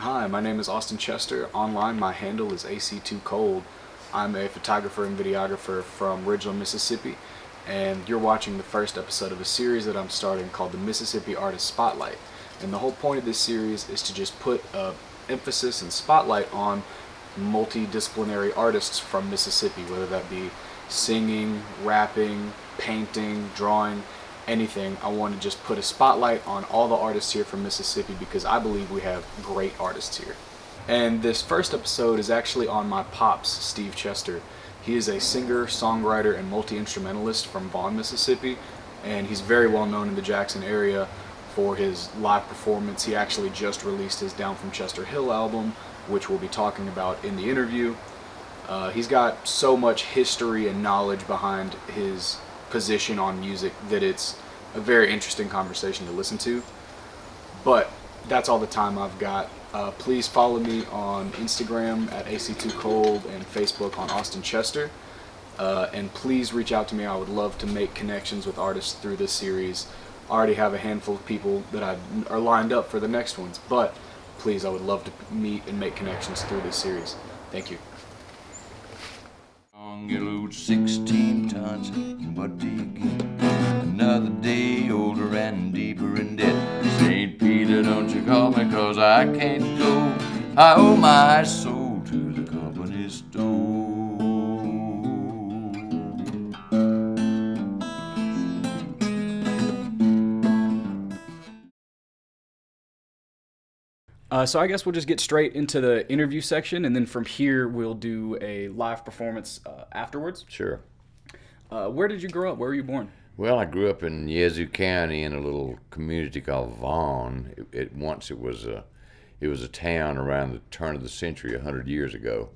Hi, my name is Austin Chester. Online, my handle is AC2Cold. I'm a photographer and videographer from Ridgeland, Mississippi, and you're watching the first episode of a series that I'm starting called the Mississippi Artist Spotlight. And the whole point of this series is to just put emphasis and spotlight on multidisciplinary artists from Mississippi, whether that be singing, rapping, painting, drawing, anything. I want to just put a spotlight on all the artists here from Mississippi because I believe we have great artists here. And this first episode is actually on my pops, Steve Chester. He is a singer, songwriter, and multi-instrumentalist from Vaughn, Mississippi, and he's very well known in the Jackson area for his live performance. He actually just released his Down from Chester Hill album, which we'll be talking about in the interview. He's got so much history and knowledge behind his position on music that it's a very interesting conversation to listen to. But that's all the time I've got. Please follow me on Instagram at AC2Cold and Facebook on Austin Chester. And please reach out to me. I would love to make connections with artists through this series. I already have a handful of people that are lined up for the next ones, but please, I would love to meet and make connections through this series. Thank you. You load 16 tons, and what do you get? Another day older and deeper in debt. St. Peter, don't you call me, 'cause I can't go. I owe my soul to the company store. So I guess we'll just get straight into the interview section, and then from here we'll do a live performance afterwards. Sure. Where did you grow up? Where were you born? Well, I grew up in Yazoo County in a little community called Vaughn. Once it was a town around the turn of the century, 100 years ago.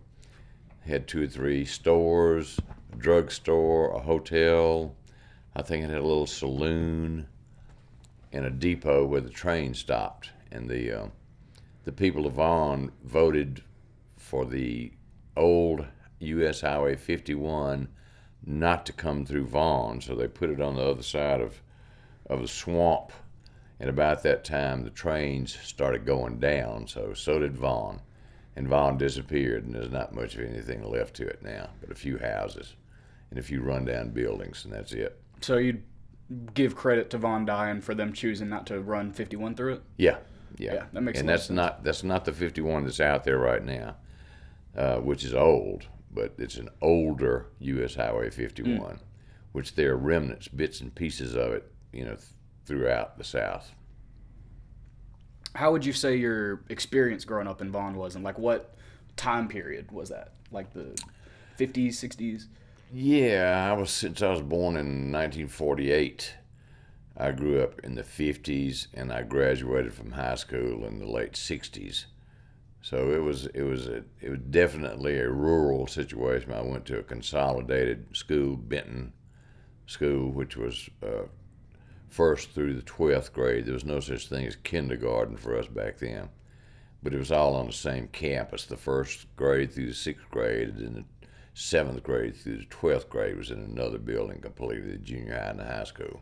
It had 2 or 3 stores, a drugstore, a hotel. I think it had a little saloon and a depot where the train stopped. And the people of Vaughn voted for the old U.S. Highway 51 not to come through Vaughn, so they put it on the other side of the swamp. And about that time, the trains started going down, so did Vaughn. And Vaughn disappeared, and there's not much of anything left to it now, but a few houses and a few rundown buildings, and that's it. So you'd give credit to Von Dyen for them choosing not to run 51 through it? Yeah, that makes and a lot of sense. that's not the 51 that's out there right now, which is old, but it's an older U.S. Highway 51, which there are remnants, bits and pieces of it, throughout the South. How would you say your experience growing up in Vaughn was, and like what time period was that? Like the 50s, 60s? Yeah, since I was born in 1948. I grew up in the 50s, and I graduated from high school in the late 60s. So it was definitely a rural situation. I went to a consolidated school, Benton School, which was first through the 12th grade. There was no such thing as kindergarten for us back then, but it was all on the same campus. The 1st grade through the 6th grade, and then the 7th grade through the 12th grade was in another building completely, the junior high and the high school.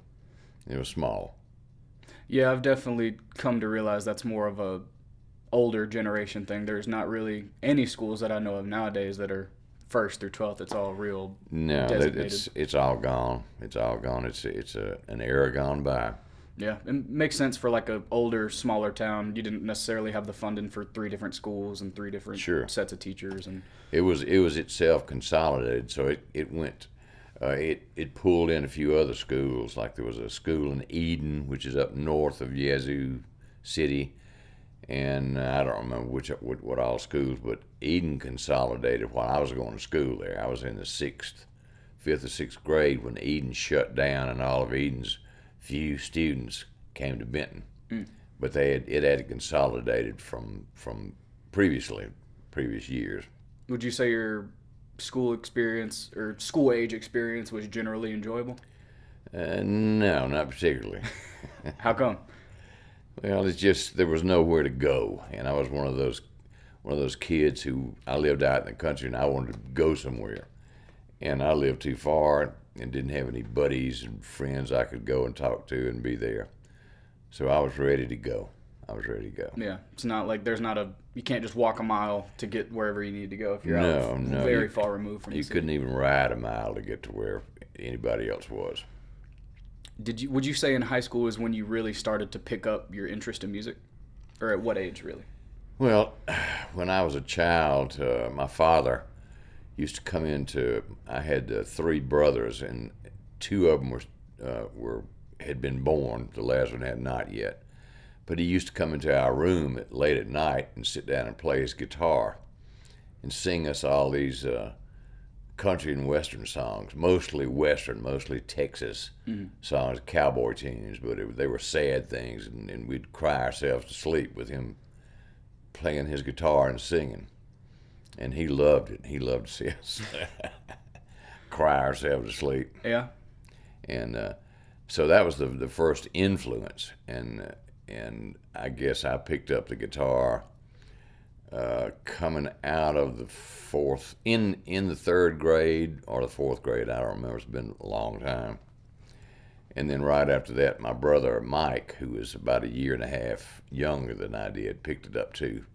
It was small. Yeah, I've definitely come to realize that's more of a older generation thing. There's not really any schools that I know of nowadays that are 1st through 12th. It's all real designated. It's all gone. It's all gone. It's an era gone by. Yeah, it makes sense for like a older, smaller town. You didn't necessarily have the funding for 3 different schools and 3 different sets of teachers, and it was itself consolidated. So it went. It pulled in a few other schools, like there was a school in Eden, which is up north of Yazoo City, and I don't remember what all schools, but Eden consolidated while I was going to school there. I was in the 5th or 6th grade when Eden shut down, and all of Eden's few students came to Benton. But it had consolidated from previous years. Would you say your school experience or school age experience was generally enjoyable? No, not particularly. How come? Well, it's just there was nowhere to go, and I was one of those kids who I lived out in the country and I wanted to go somewhere, and I lived too far and didn't have any buddies and friends I could go and talk to and be there. So I was ready to go. I was ready to go. Yeah, it's not like you can't just walk a mile to get wherever you need to go if you're No, very far removed from the You city. couldn't even ride a mile to get to where anybody else was. Would you say in high school is when you really started to pick up your interest in music? Or at what age, really? Well, when I was a child, my father used to come I had 3 brothers, and 2 of them had been born. The last one had not yet. But he used to come into our room late at night and sit down and play his guitar and sing us all these country and western songs, mostly western, mostly Texas songs, cowboy tunes, but they were sad things, and we'd cry ourselves to sleep with him playing his guitar and singing. And he loved it. He loved to see us cry ourselves to sleep. Yeah. And so that was the first influence, and I guess I picked up the guitar coming out of the in the 3rd grade or the 4th grade. I don't remember. It's been a long time. And then right after that, my brother Mike, who was about a year and a half younger than I did, picked it up too.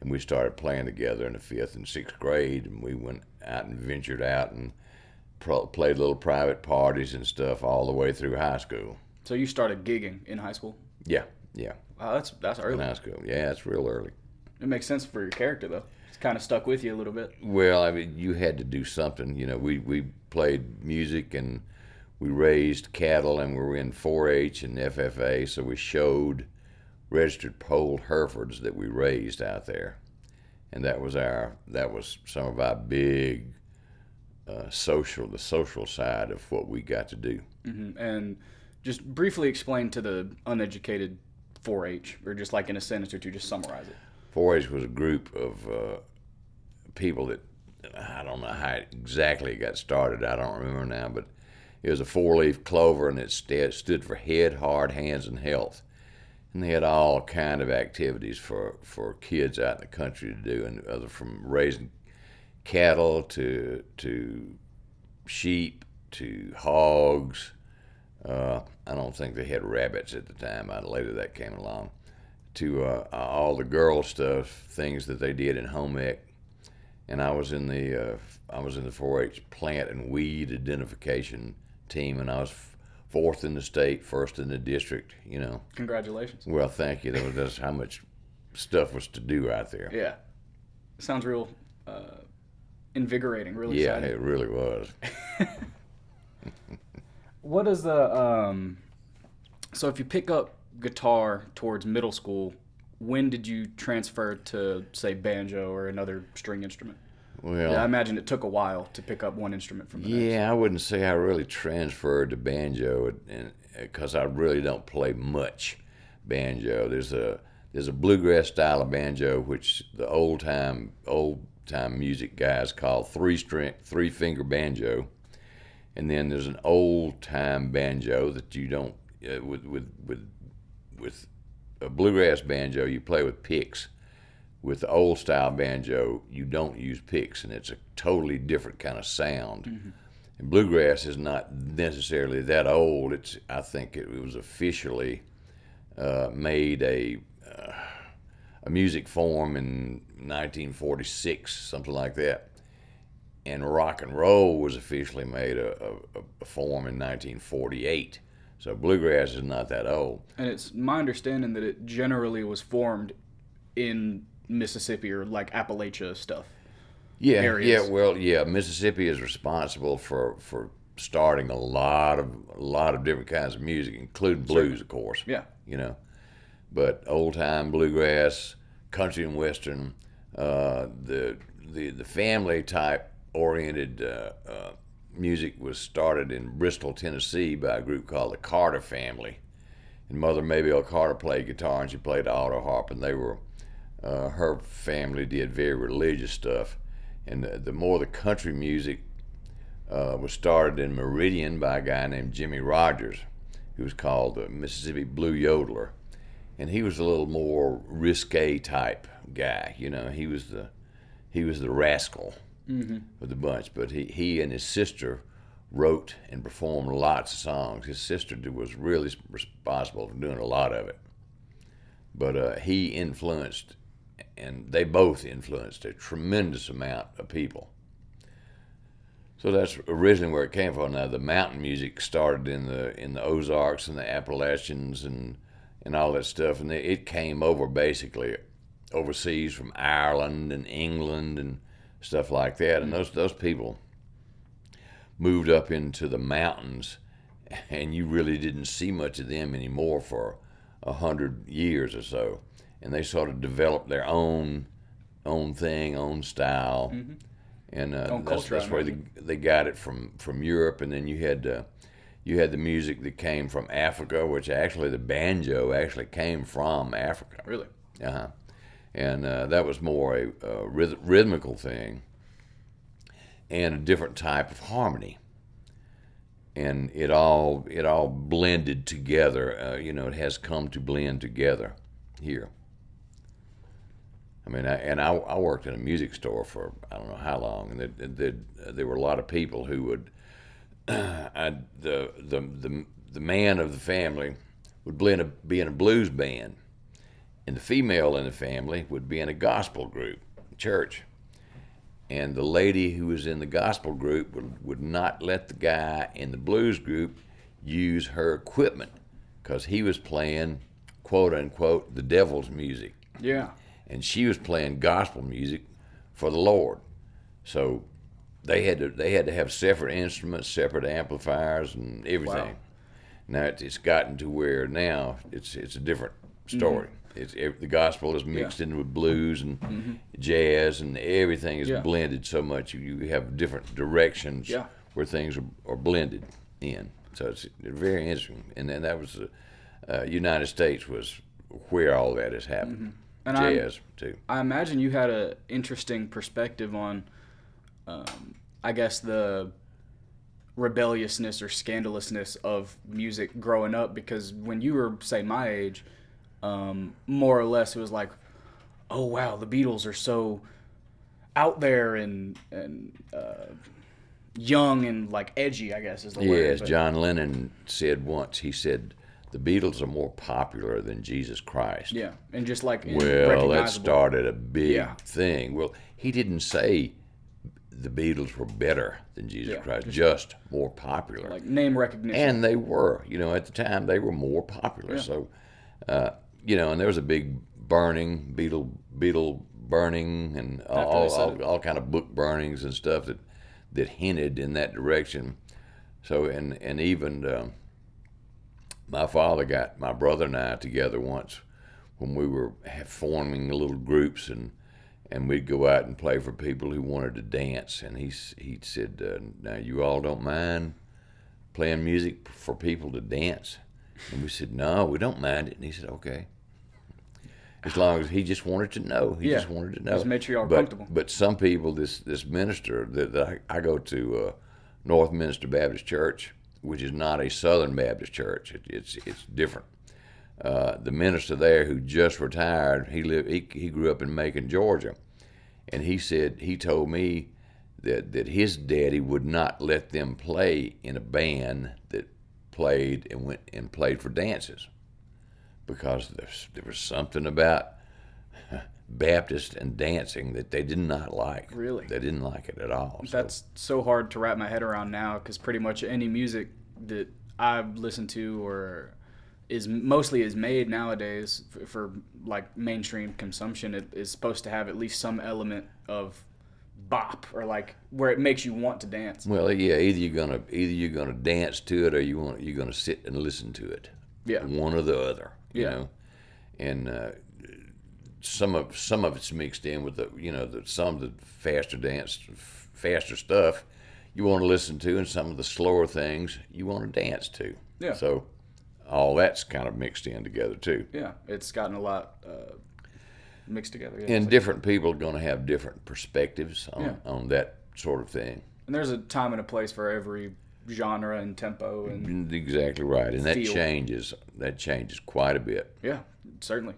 And we started playing together in the 5th and 6th grade, and we went out and ventured out and played little private parties and stuff all the way through high school. So you started gigging in high school? Yeah. Wow, that's early. In high school, yeah, it's real early. It makes sense for your character, though. It's kind of stuck with you a little bit. Well, I mean, you had to do something. You know, we played music and we raised cattle, and we were in 4-H and FFA, so we showed registered polled Herefords that we raised out there, and that was some of our big the social side of what we got to do. Mm-hmm. And just briefly explain to the uneducated 4-H, or just like in a sentence or two, just summarize it. 4-H was a group of people that, I don't know how exactly it got started. I don't remember now, but it was a 4-leaf clover, and it stood for Head, Heart, Hands, and Health. And they had all kind of activities for kids out in the country to do, and from raising cattle to sheep to hogs. I don't think they had rabbits at the time. Later that came along. To all the girl stuff, things that they did in home ec. And I was in the 4-H plant and weed identification team, and I was 4th in the state, 1st in the district. You know. Congratulations. Well, thank you. That's how much stuff was to do out there. Yeah, it sounds real invigorating. Really. Yeah, exciting. it really was. What is the so if you pick up guitar towards middle school, when did you transfer to, say, banjo or another string instrument? Well, yeah, I imagine it took a while to pick up one instrument from the next. Yeah, I wouldn't say I really transferred to banjo, because I really don't play much banjo. There's a bluegrass style of banjo, which the old time music guys call three-finger banjo, and then there's an old time banjo that you don't with a bluegrass banjo you play with picks. With the old style banjo, you don't use picks, and it's a totally different kind of sound. Mm-hmm. And bluegrass is not necessarily that old. I think it was officially made a music form in 1946, something like that. And rock and roll was officially made a form in 1948. So bluegrass is not that old. And it's my understanding that it generally was formed in Mississippi or like Appalachia stuff. Yeah, areas. Mississippi is responsible for starting a lot of different kinds of music, including blues, of course. Yeah. You know, but old time bluegrass, country and western, the family type oriented music was started in Bristol, Tennessee by a group called the Carter family. And Mother Maybelle Carter played guitar and she played the auto harp, and they were her family did very religious stuff. And the more the country music was started in Meridian by a guy named Jimmy Rogers, who was called the Mississippi Blue Yodeler. And he was a little more risque type guy. You know, he was the rascal of the bunch. But he and his sister wrote and performed lots of songs. His sister was really responsible for doing a lot of it. but he influenced, and they both influenced a tremendous amount of people. So that's originally where it came from. Now the mountain music started in the Ozarks and the Appalachians and all that stuff, and it came over basically overseas from Ireland and England and stuff like that. And those people moved up into the mountains, and you really didn't see much of them anymore for 100 years or so. And they sort of developed their own thing, own style. Mm-hmm. And Culture, that's where they got it from Europe. And then you had the music that came from Africa, which actually the banjo actually came from Africa. Really? Uh-huh. And that was more a rhythmical thing and a different type of harmony. And it all blended together. It has come to blend together here. I mean, I worked in a music store for I don't know how long, and there were a lot of people who would, the man of the family would be in a blues band, and the female in the family would be in a gospel group, church, and the lady who was in the gospel group would not let the guy in the blues group use her equipment because he was playing, quote unquote, the devil's music. Yeah. And she was playing gospel music for the Lord. So they had to have separate instruments, separate amplifiers, and everything. Wow. Now it's gotten to where now it's a different story. Mm-hmm. The gospel is mixed in with blues and jazz, and everything is blended so much. You have different directions where things are blended in. So it's very interesting. And then that was United States was where all that has happened. Mm-hmm. And jazz too. I imagine you had an interesting perspective on, I guess, the rebelliousness or scandalousness of music growing up. Because when you were, say, my age, more or less it was like, oh wow, the Beatles are so out there and young and like edgy, I guess is the word. Yes, John Lennon said once. He said, the Beatles are more popular than Jesus Christ. Yeah, and just like well, that started a big thing. Well, he didn't say the Beatles were better than Jesus Christ, just more popular. Like name recognition. And they were, at the time they were more popular. Yeah. So, and there was a big Beatle burning, and all kind of book burnings and stuff that hinted in that direction. So, and even. My father got my brother and I together once when we were forming little groups, and we'd go out and play for people who wanted to dance. And he said, now you all don't mind playing music for people to dance? And we said, no, we don't mind it. And he said, okay. As long as he just wanted to know. He just wanted to know. Just make sure you're comfortable. But some people, this minister, that I go to North Minster Baptist Church, which is not a Southern Baptist church. It's different. The minister there who just retired, he grew up in Macon, Georgia, and he told me that his daddy would not let them play in a band that played and went and played for dances because there was something about Baptist and dancing that they did not like. Really? They didn't like it at all. That's so hard to wrap my head around now, because pretty much any music that I listen to or is made nowadays for like mainstream consumption, it is supposed to have at least some element of bop, or like where it makes you want to dance. Well, yeah, either you're gonna dance to it, or you're gonna sit and listen to it. Yeah. One or the other. You know, and some of it's mixed in with some of the faster stuff you want to listen to, and some of the slower things you want to dance to. Yeah. So all that's kind of mixed in together too. Yeah, it's gotten a lot mixed together. Yeah, and different people are going to have different perspectives on that sort of thing. And there's a time and a place for every genre and tempo and exactly right, and feel. that changes quite a bit. Yeah, certainly.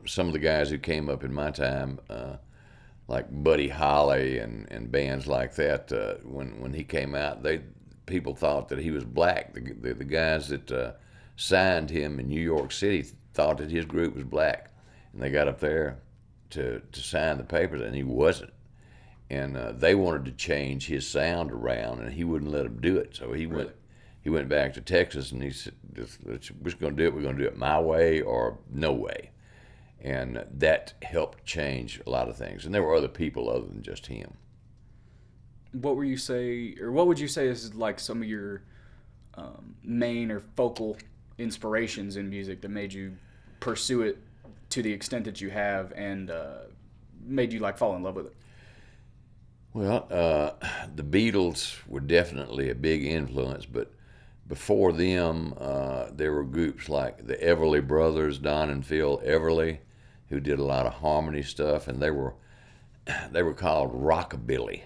Some of the guys who came up in my time, like Buddy Holly and bands like that, when he came out, people thought that he was black. The guys that signed him in New York City thought that his group was black, and they got up there to sign the papers, and he wasn't. And they wanted to change his sound around, and he wouldn't let them do it. So he went. He went back to Texas, and he said, "We're just going to do it. We're going to do it my way or no way." And that helped change a lot of things. And there were other people other than just him. What would you say is like some of your main or focal inspirations in music that made you pursue it to the extent that you have, and made you like fall in love with it? Well, the Beatles were definitely a big influence, but before them, there were groups like the Everly Brothers, Don and Phil Everly, who did a lot of harmony stuff, and they were called rockabilly,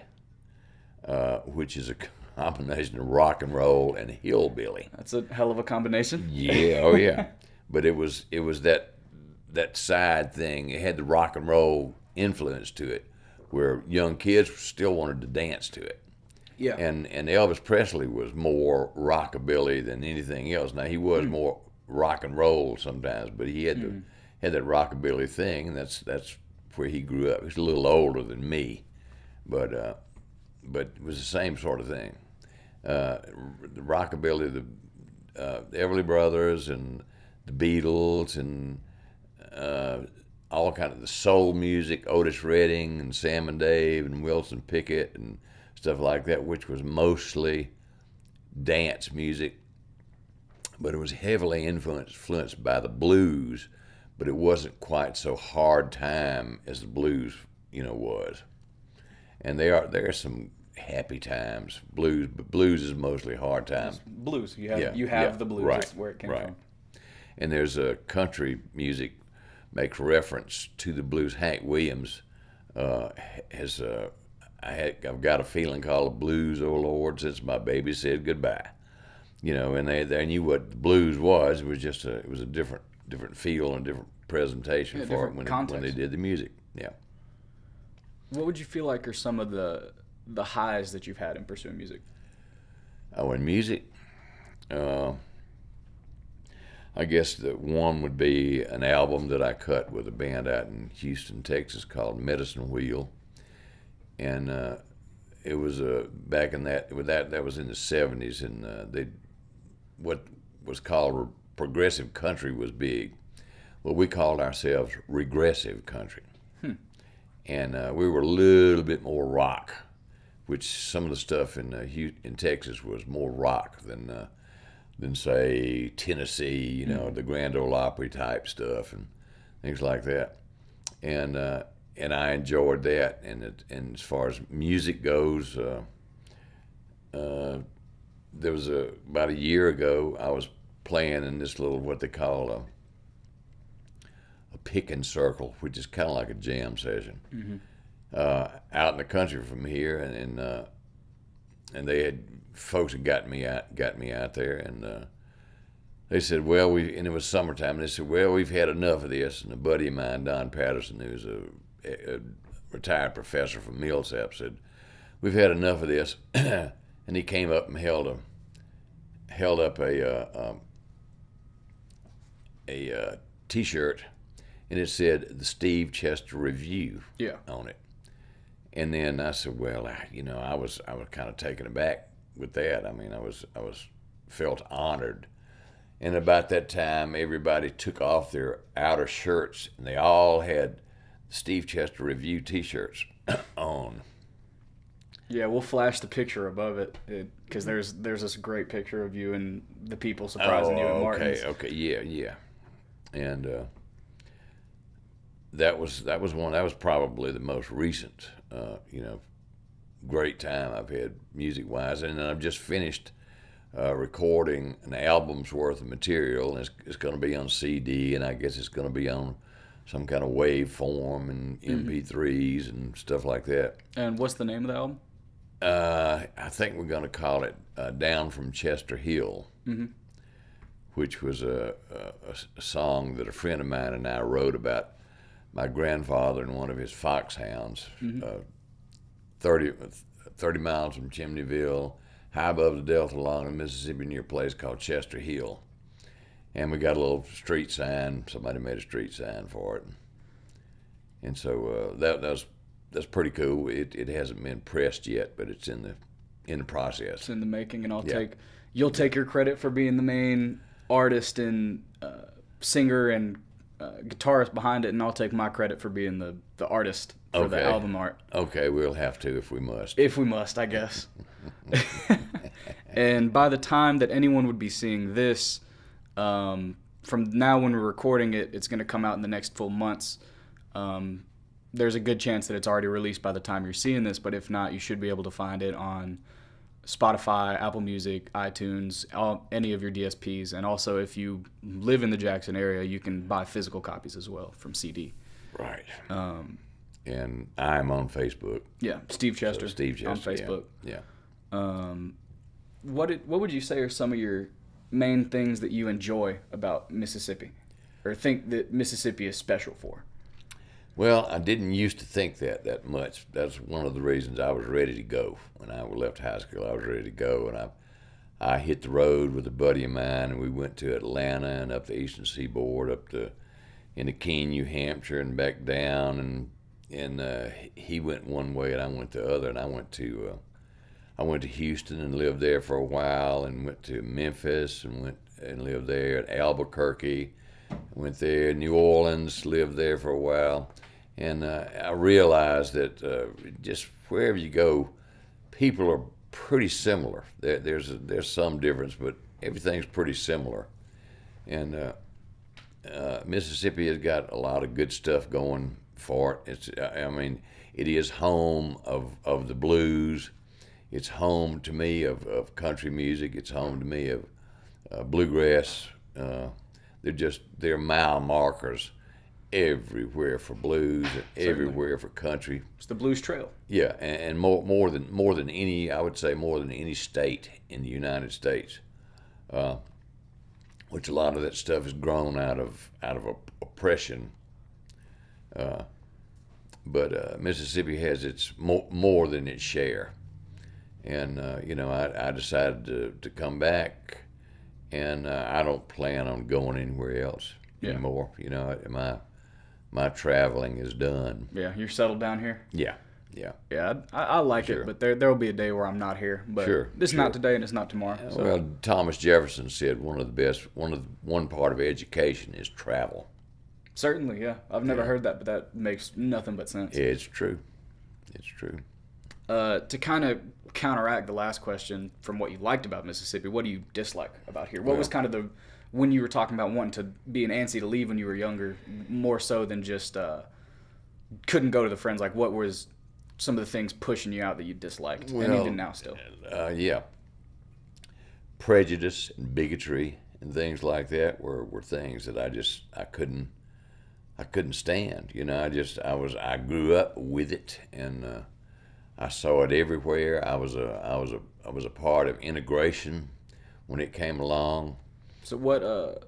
which is a combination of rock and roll and hillbilly. That's a hell of a combination. Yeah, oh yeah. But it was that side thing. It had the rock and roll influence to it, where young kids still wanted to dance to it. Yeah. And Elvis Presley was more rockabilly than anything else. Now he was more rock and roll sometimes, but he had had that rockabilly thing, and that's where he grew up. He's a little older than me, but it was the same sort of thing. The rockabilly, the Everly Brothers and the Beatles and all kind of the soul music, Otis Redding and Sam and Dave and Wilson Pickett and stuff like that, which was mostly dance music, but it was heavily influenced by the blues, but it wasn't quite so hard time as the blues, was. And there are some happy times, blues, but blues is mostly hard time. Blues, you have the blues. Right, That's where it came from. And there's a country music makes reference to the blues. Hank Williams has I've got a feeling called the blues, oh Lord, since my baby said goodbye. And they knew what the blues was. It was just a different feel and different presentation for it when they did the music. Yeah. What would you feel like are some of the highs that you've had in pursuing music? Oh, in music, I guess the one would be an album that I cut with a band out in Houston, Texas called Medicine Wheel. And it was back in that was in the 70s, and what was called progressive country was big. Well, we called ourselves regressive country, and we were a little bit more rock, which some of the stuff in Texas was more rock than say Tennessee, the Grand Ole Opry type stuff and things like that, and I enjoyed that. And as far as music goes, there was about a year ago I was playing in this little what they call a picking circle, which is kind of like a jam session, out in the country from here, and they had folks that got me out there, and they said, well, and it was summertime, and they said, well, we've had enough of this. And a buddy of mine, Don Patterson, who's a retired professor from Millsap, said, we've had enough of this. And he came up and held up a T-shirt, and it said the Steve Chester Review on it. And then I said, well, I was kind of taken aback with that. I mean, I was felt honored. And about that time, everybody took off their outer shirts, and they all had Steve Chester Review T-shirts on. Yeah, we'll flash the picture above it because there's this great picture of you and the people surprising you at Martin's. Okay, yeah. And that was one. That was probably the most recent, great time I've had music-wise. And I've just finished recording an album's worth of material, and it's going to be on CD, and I guess it's going to be on some kind of wave form and MP3s and stuff like that. And what's the name of the album? I think we're going to call it Down from Chester Hill, which was a song that a friend of mine and I wrote about my grandfather and one of his foxhounds, 30 miles from Chimneyville, high above the Delta along the Mississippi near a place called Chester Hill. And we got a little street sign. Somebody made a street sign for it, and so that's pretty cool. It hasn't been pressed yet, but it's in the process. It's in the making, and you'll take your credit for being the main artist and singer and guitarist behind it, and I'll take my credit for being the artist for the album art. Okay, we'll have to if we must. If we must, I guess. And by the time that anyone would be seeing this, from now when we're recording it, it's going to come out in the next full months. There's a good chance that it's already released by the time you're seeing this, but if not, you should be able to find it on Spotify, Apple Music, iTunes, any of your DSPs. And also, if you live in the Jackson area, you can buy physical copies as well from CD. Right. And I'm on Facebook. Yeah, Steve Chester. So Steve Chester on Facebook. Yeah. What would you say are some of your main things that you enjoy about Mississippi, or think that Mississippi is special for? Well, I didn't used to think that much. That's one of the reasons I was ready to go. When I left high school, I was ready to go, and I hit the road with a buddy of mine, and we went to Atlanta and up the Eastern Seaboard, up to into Keene, New Hampshire, and back down, and he went one way and I went the other, and I went to Houston and lived there for a while, and went to Memphis and went and lived there, at Albuquerque, went there, New Orleans, lived there for a while. And I realized that just wherever you go, people are pretty similar. There's some difference, but everything's pretty similar. And Mississippi has got a lot of good stuff going for it. It is home of the blues. It's home to me of country music. It's home to me of bluegrass. They're mile markers everywhere for blues and everywhere for country. It's the Blues Trail. Yeah, and more than any, I would say more than any state in the United States, which a lot of that stuff is grown out of oppression. But Mississippi has its more than its share, and I decided to come back, and I don't plan on going anywhere else anymore. My traveling is done. Yeah, you're settled down here? Yeah. I like it, but there will be a day where I'm not here. But this is not today and it's not tomorrow. So. Well, Thomas Jefferson said one part of education is travel. Certainly, yeah. I've never heard that, but that makes nothing but sense. It's true. To kind of counteract the last question from what you liked about Mississippi, what do you dislike about here? What was kind of when you were talking about wanting to be an antsy to leave when you were younger, more so than just couldn't go to the friends, like what was some of the things pushing you out that you disliked, and even now still? Prejudice and bigotry and things like that were things that I couldn't stand. I grew up with it, and I saw it everywhere. I was a part of integration when it came along. So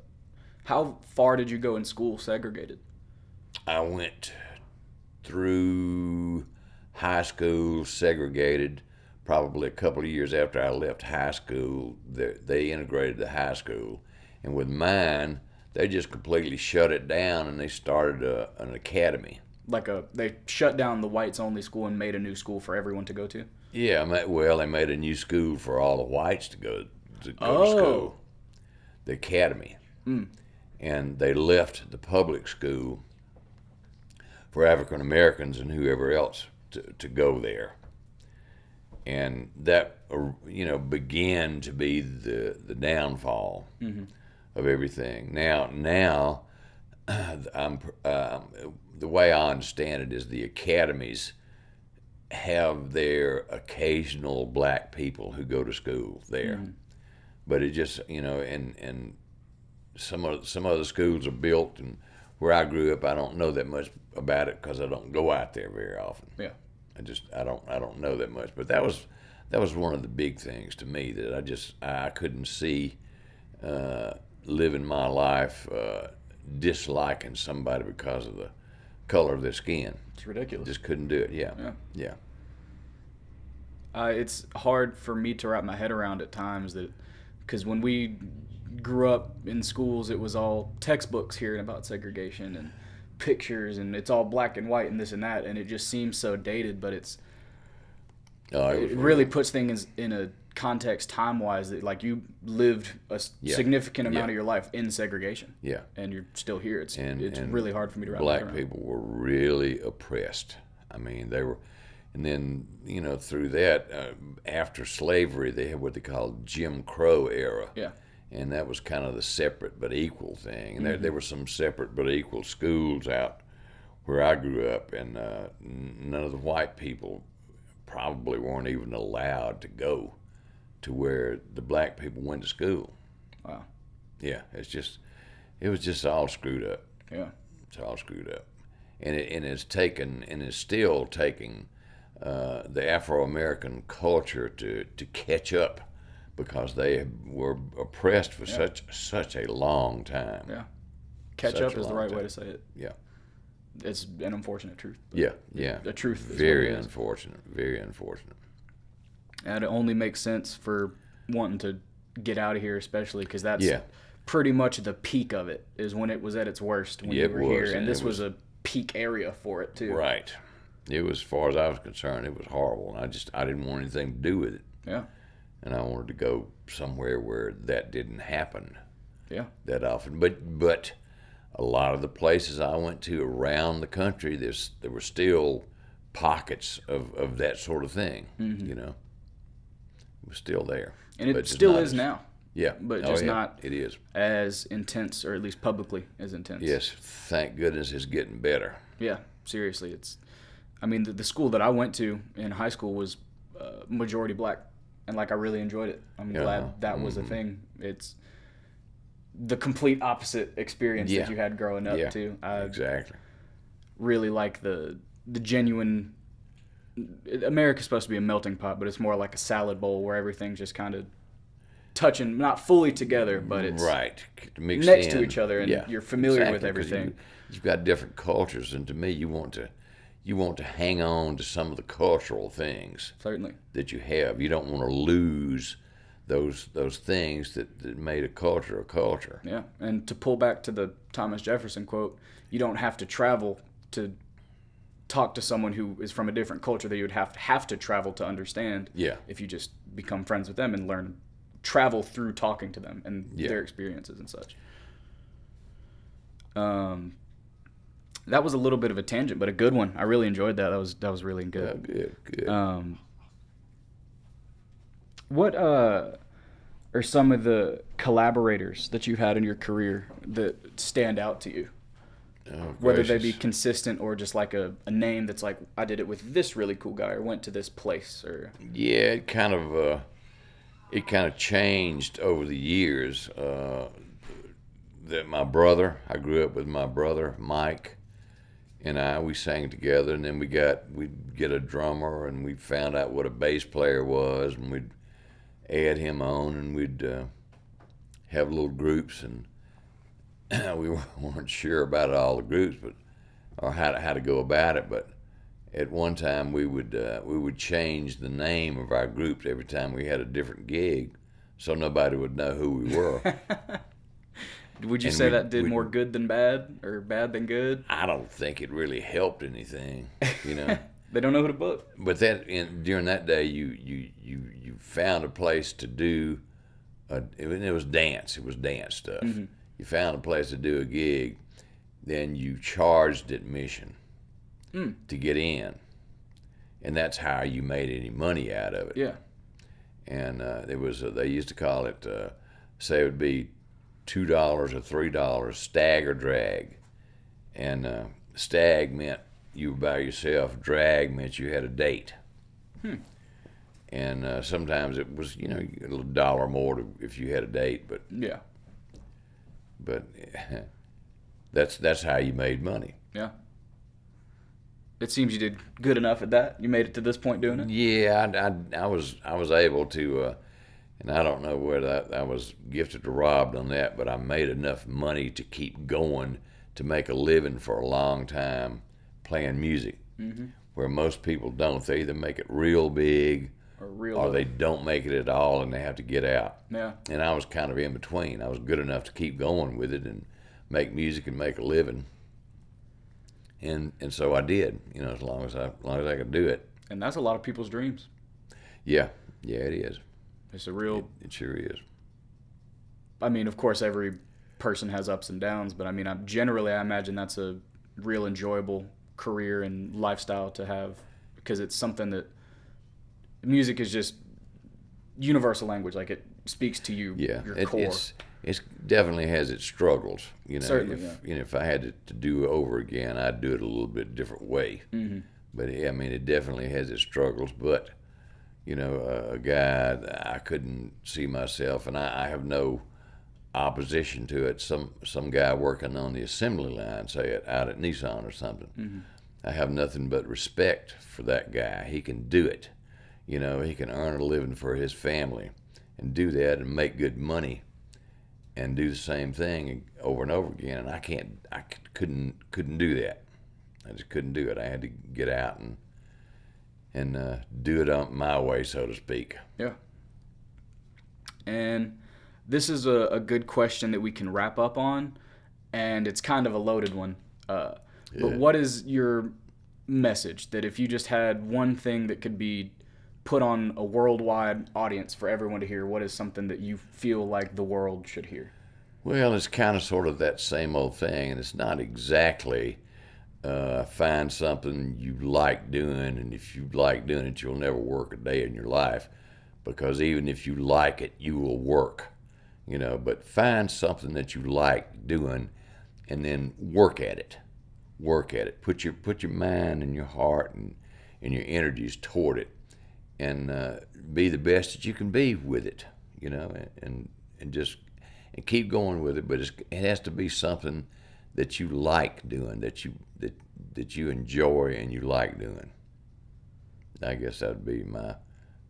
how far did you go in school segregated? I went through high school segregated. Probably a couple of years after I left high school, they integrated the high school. And with mine, they just completely shut it down, and they started an academy. They shut down the whites only school and made a new school for everyone to go to? Yeah, they made a new school for all the whites to go to school. The academy. And they left the public school for African Americans and whoever else to go there. And that began to be the downfall of everything. Now the way I understand it is the academies have their occasional black people who go to school there. But it just, and some other schools are built, and where I grew up, I don't know that much about it because I don't go out there very often. Yeah. I don't know that much. But that was one of the big things to me that I couldn't see living my life disliking somebody because of the color of their skin. It's ridiculous. Just couldn't do it. Yeah. It's hard for me to wrap my head around at times that Because when we grew up in schools, it was all textbooks hearing about segregation and pictures, and it's all black and white and this and that, and it just seems so dated, but it really puts things in a context time-wise that, like, you lived a significant amount of your life in segregation. Yeah. And you're still here. It's really hard for me to wrap my head around. Black people were really oppressed. I mean, they were, and then, you know, through that, after slavery, they had what they called Jim Crow era. Yeah. And that was kind of the separate but equal thing. And there were some separate but equal schools out where I grew up, and none of the white people probably weren't even allowed to go to where the black people went to school. Wow. Yeah, it was just all screwed up. Yeah. It's all screwed up. And it's taken, and is still taking the Afro-American culture to catch up, because they were oppressed for such a long time. Yeah. Catch up is the right way to say it. Yeah. It's an unfortunate truth. Yeah. The truth is very what it is. unfortunate. Very unfortunate. And it only makes sense for wanting to get out of here, especially because that's pretty much the peak of it, is when it was at its worst when you were here. And this was a peak area for it, too. Right. It was, as far as I was concerned, it was horrible. And I didn't want anything to do with it. Yeah. And I wanted to go somewhere where that didn't happen that often. But a lot of the places I went to around the country, there were still pockets of that sort of thing, you know. It was still there. And it still is now. Yeah. But just not it is as intense, or at least publicly as intense. Yes. Thank goodness it's getting better. Yeah, seriously. I mean, the school that I went to in high school was majority black, and, like, I really enjoyed it. I'm glad that was a thing. It's the complete opposite experience that you had growing up, too. Exactly. Really like the genuine... America's supposed to be a melting pot, but it's more like a salad bowl where everything's just kind of touching, not fully together, but it's mixed next in to each other, and you're familiar with everything. You've got different cultures, and to me, you want to hang on to some of the cultural things that you have. You don't want to lose those things that made a culture a culture. Yeah, and to pull back to the Thomas Jefferson quote, you don't have to travel to talk to someone who is from a different culture that you would have to travel to understand. Yeah. If you just become friends with them and travel through talking to them and their experiences and such. That was a little bit of a tangent, but a good one. I really enjoyed that. That was really good. Good. What are some of the collaborators that you've had in your career that stand out to you? Oh, whether they be consistent or just like a name that's like, I did it with this really cool guy, or went to this place, or... Yeah, it kind of changed over the years. That I grew up with my brother Mike, and we sang together, and then we'd get a drummer, and we found out what a bass player was, and we'd add him on, and we'd have little groups, and we weren't sure about all the groups, or how to go about it. But at one time we would change the name of our groups every time we had a different gig, so nobody would know who we were. Would you say that did more good than bad, or bad than good? I don't think it really helped anything, you know. They don't know who to book. But during that day, you found a place to do. It was dance. It was dance stuff. Mm-hmm. You found a place to do a gig, then you charged admission to get in, and that's how you made any money out of it. Yeah. And they used to call it, say it would be $2 or $3 stag or drag, and stag meant you were by yourself. Drag meant you had a date. And sometimes it was, a little dollar more if you had a date, but yeah. But that's how you made money. Yeah. It seems you did good enough at that. You made it to this point doing it. Yeah, I was able to, and I don't know whether I was gifted or robbed on that, but I made enough money to keep going, to make a living for a long time playing music. Mm-hmm. Where most people don't. They either make it real big low. they don't make it at all and they have to get out. Yeah. And I was kind of in between. I was good enough to keep going with it and make music and make a living. And so I did, as long as I could do it. And that's a lot of people's dreams. Yeah, it is. It's a real. It sure is. I mean, of course, every person has ups and downs, but I mean, I imagine that's a real enjoyable career and lifestyle to have, because it's something that music is just universal language. Like, it speaks to you, your core. It definitely has its struggles. Certainly, If I had to do over again, I'd do it a little bit different way. Mm-hmm. But I mean, it definitely has its struggles. But a guy, I couldn't see myself, and I have no opposition to it. Some guy working on the assembly line, say out at Nissan or something. Mm-hmm. I have nothing but respect for that guy. He can do it. He can earn a living for his family and do that and make good money and do the same thing over and over again. And I couldn't do that. I just couldn't do it. I had to get out and do it on my way, so to speak. Yeah. And this is a good question that we can wrap up on, and it's kind of a loaded one. But what is your message, that if you just had one thing that could be put on a worldwide audience for everyone to hear, what is something that you feel like the world should hear? Well, it's kind of sort of that same old thing, and it's not exactly find something you like doing, and if you like doing it, you'll never work a day in your life, because even if you like it, you will work, but find something that you like doing and then work at it. Put your mind and your heart and your energies toward it, and be the best that you can be with it, and just keep going with it. But it has to be something that you like doing, that you enjoy and you like doing. I guess that would be my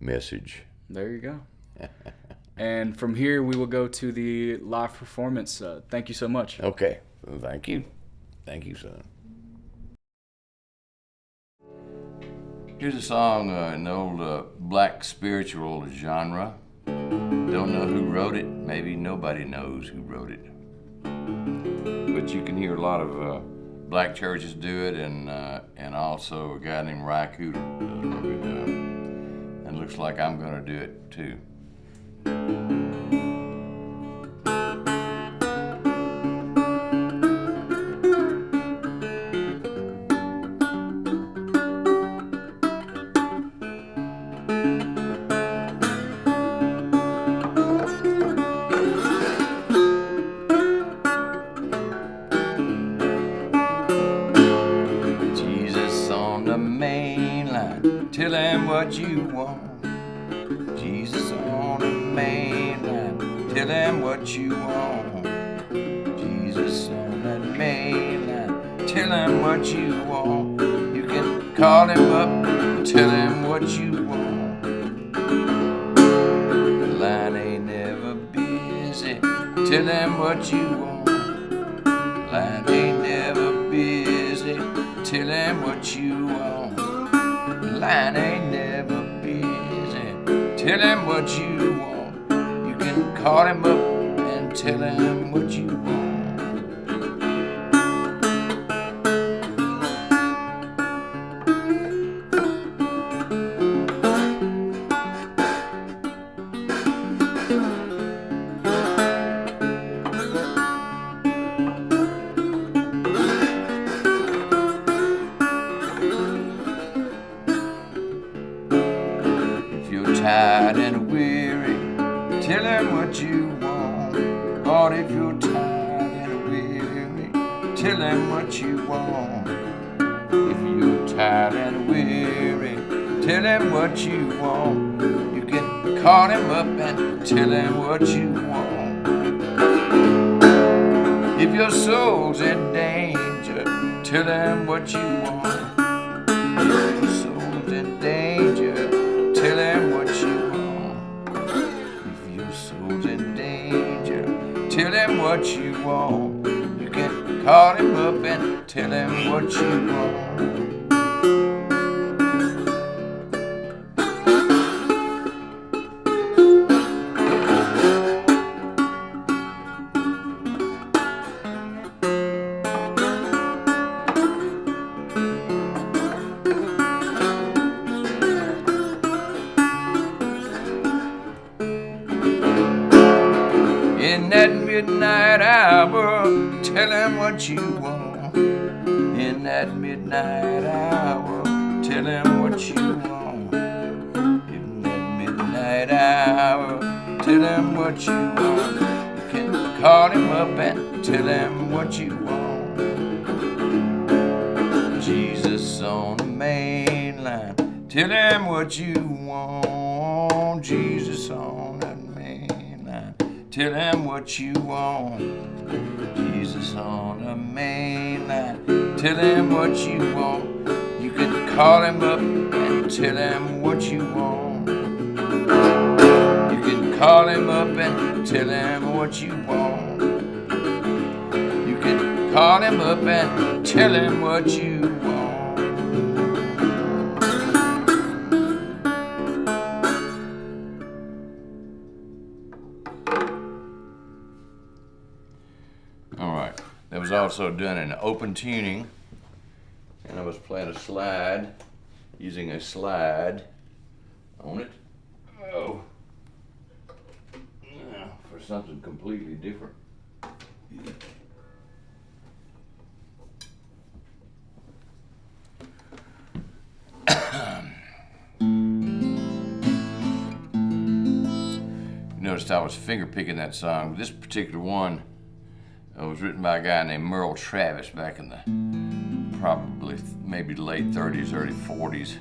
message. There you go. And from here, we will go to the live performance. Thank you so much. Okay. Well, thank you. Thank you, son. Here's a song in the old black spiritual genre. Don't know who wrote it. Maybe nobody knows who wrote it. But you can hear a lot of black churches do it, and also a guy named Ry Cooter does a real good job. And looks like I'm going to do it too. Tell him what you want. Jesus on the main line. Tell him what you want. Jesus on that main line. Tell him what you want. You can call him up and tell him what you want. The line ain't never busy. Tell him what you want. The line ain't never busy. Tell him what you want. Line ain't never busy. Tell him what you want. You can call him up and tell him what you want. Tired and weary, tell him what you want. Lord, if you're tired and weary, tell him what you want. If you're tired and weary, tell him what you want. You can call him up and tell him what you want. If your soul's in danger, tell him what you want. If your soul's in danger, tell him what you want. If your soul's in danger, tell him what you want. You can call him up and tell him what you want. what you want in that midnight hour. Tell him what you want in that midnight hour. Tell him what you want. You can call him up and tell him what you want. Jesus on the main line. Tell him what you want. Jesus on that main line. Tell him what you want. Jesus on the main line. Tell him what you want. You can call him up and tell him what you want. You can call him up and tell him what you want. You can call him up and tell him what you want. Alright, that was also done in open tuning, and I was playing a slide, using a slide on it. Oh, now for something completely different. You noticed I was finger picking that song. This particular one was written by a guy named Merle Travis back in the probably maybe late 30s, early 40s.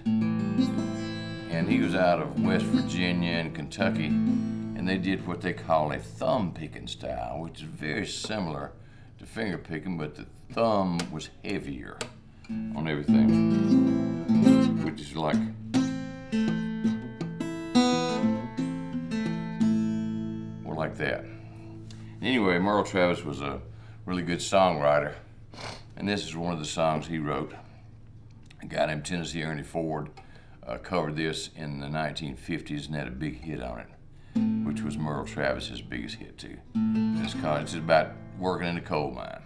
And he was out of West Virginia and Kentucky, and they did what they call a thumb picking style, which is very similar to finger picking, but the thumb was heavier on everything, which is like more like that. Anyway, Merle Travis was a really good songwriter, and this is one of the songs he wrote. A guy named Tennessee Ernie Ford covered this in the 1950s and had a big hit on it, which was Merle Travis's biggest hit too. It's about working in a coal mine.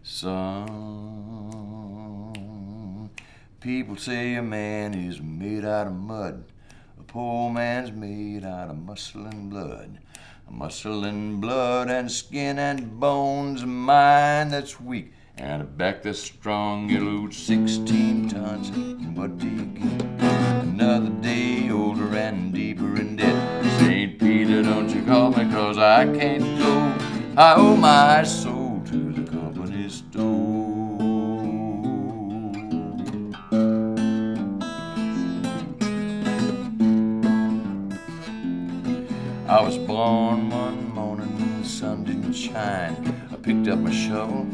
Some people say a man is made out of mud. A poor man's made out of muscle and blood. Muscle and blood and skin and bones, a mind that's weak and a back that's strong. You lose 16 tons, and what do you get? Another day older and deeper in debt. St. Peter, don't you call me, 'cause I can't go. I owe my soul to the company store. I was born one morning when the sun didn't shine. I picked up my shovel,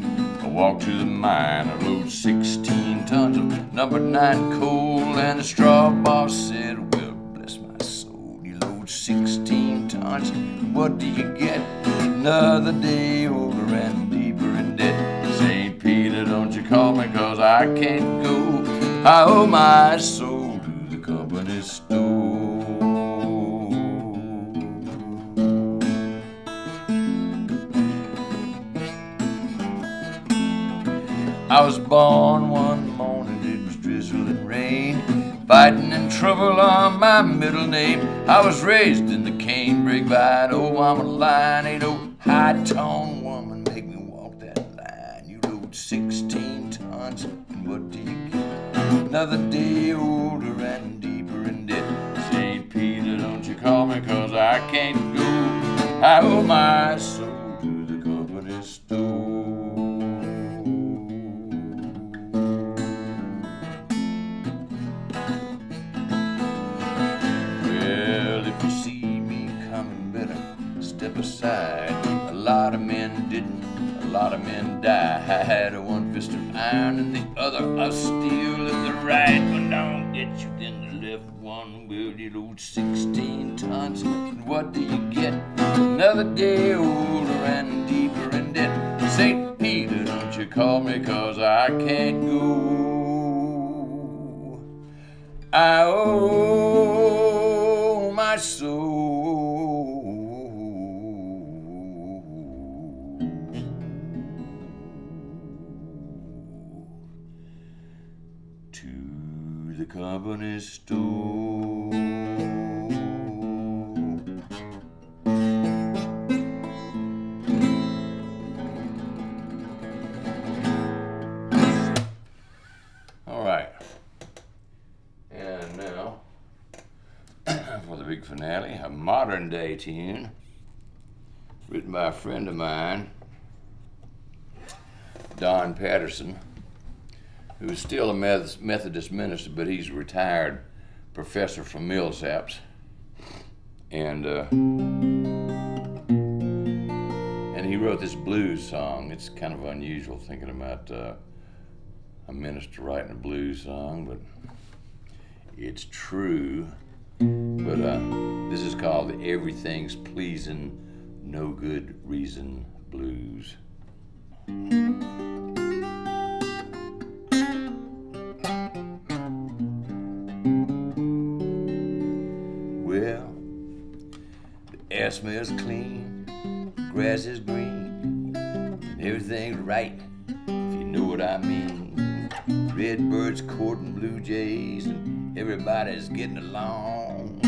I walked to the mine. I loaded 16 tons of number 9 coal, and the straw boss said, well, bless my soul, you load 16 tons, and what do you get? Another day older and deeper in debt. St. Peter, don't you call me, 'cause I can't go. I owe my soul to the company store. I was born one morning, it was drizzling rain, fighting and trouble on my middle name. I was raised in the canebrake by an old mama line. Ain't no high-tone woman make me walk that line. You load 16 tons, and what do you get? Another day older and deeper in debt. St. Peter, don't you call me, 'cause I can't go. I owe my soul to the company store. Step aside. A lot of men didn't, a lot of men died. One fist of iron and the other of steel. If the right one don't get you, then the left one will. You load 16 tons, and what do you get? Another day older and deeper in debt. St. Peter, don't you call me, 'cause I can't go. I owe my soul to the company store. All right. And now, for the big finale, a modern day tune written by a friend of mine, Don Patterson, who's still a Methodist minister, but he's a retired professor from Millsaps. And he wrote this blues song. It's kind of unusual thinking about a minister writing a blues song, but it's true. But this is called the Everything's Pleasing, No Good Reason Blues. Well, the air smells clean, grass is green, and everything's right, if you know what I mean. Red birds courting blue jays, and everybody's getting along.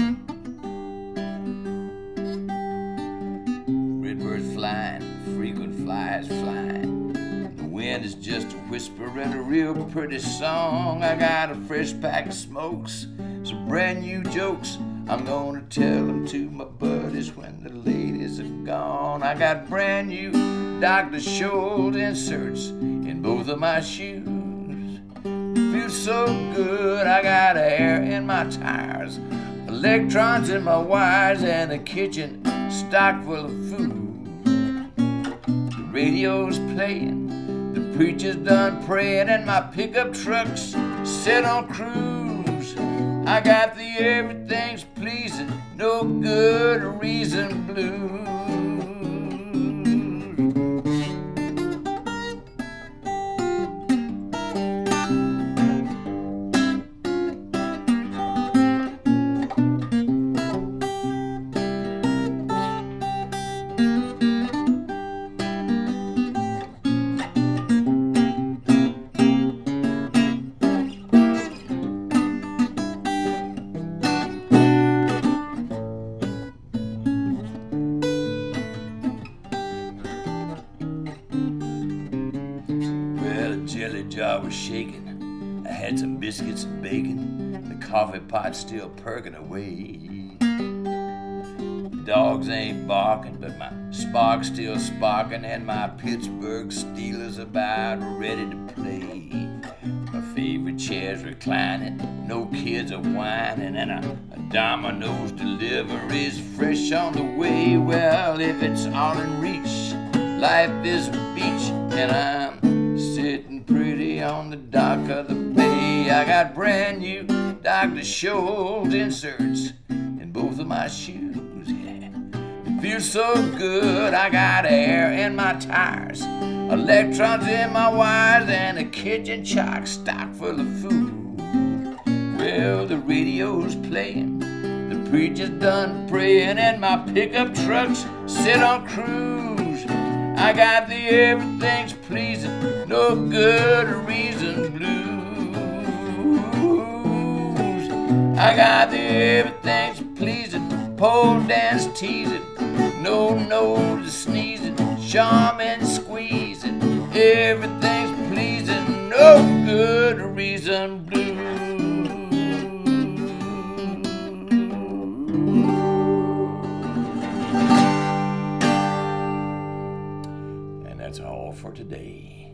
Red birds flying, frequent flyers flying. The wind is just a whisper and a real pretty song. I got a fresh pack of smokes, some brand new jokes. I'm gonna tell them to my buddies when the ladies are gone. I got brand new Dr. Scholl's inserts in both of my shoes. Feels so good, I got air in my tires, electrons in my wires, and a kitchen stocked full of food. The radio's playing, the preacher's done praying, and my pickup truck's set on cruise. I got the everything's pleasing, no good reason blues. Jelly jar was shaking. I had some biscuits and bacon. The coffee pot still perking away. Dogs ain't barking, but my spark's still sparking, and my Pittsburgh Steelers about ready to play. My favorite chair's reclining, no kids are whining, and a Domino's delivery's fresh on the way. Well, if it's all in reach, life is a beach, and I'm sitting pretty on the dock of the bay. I got brand new Dr. Scholl's inserts in both of my shoes. Yeah. It feels so good, I got air in my tires, electrons in my wires, and a kitchen chock stocked full of food. Well, the radio's playing, the preacher's done praying, and my pickup truck's sit on cruise. I got the everything's pleasing, no good reason blues. I got the everything's pleasing, pole dance teasing, no nose sneezing, charming squeezing. Everything's pleasing, no good reason blues. And that's all for today.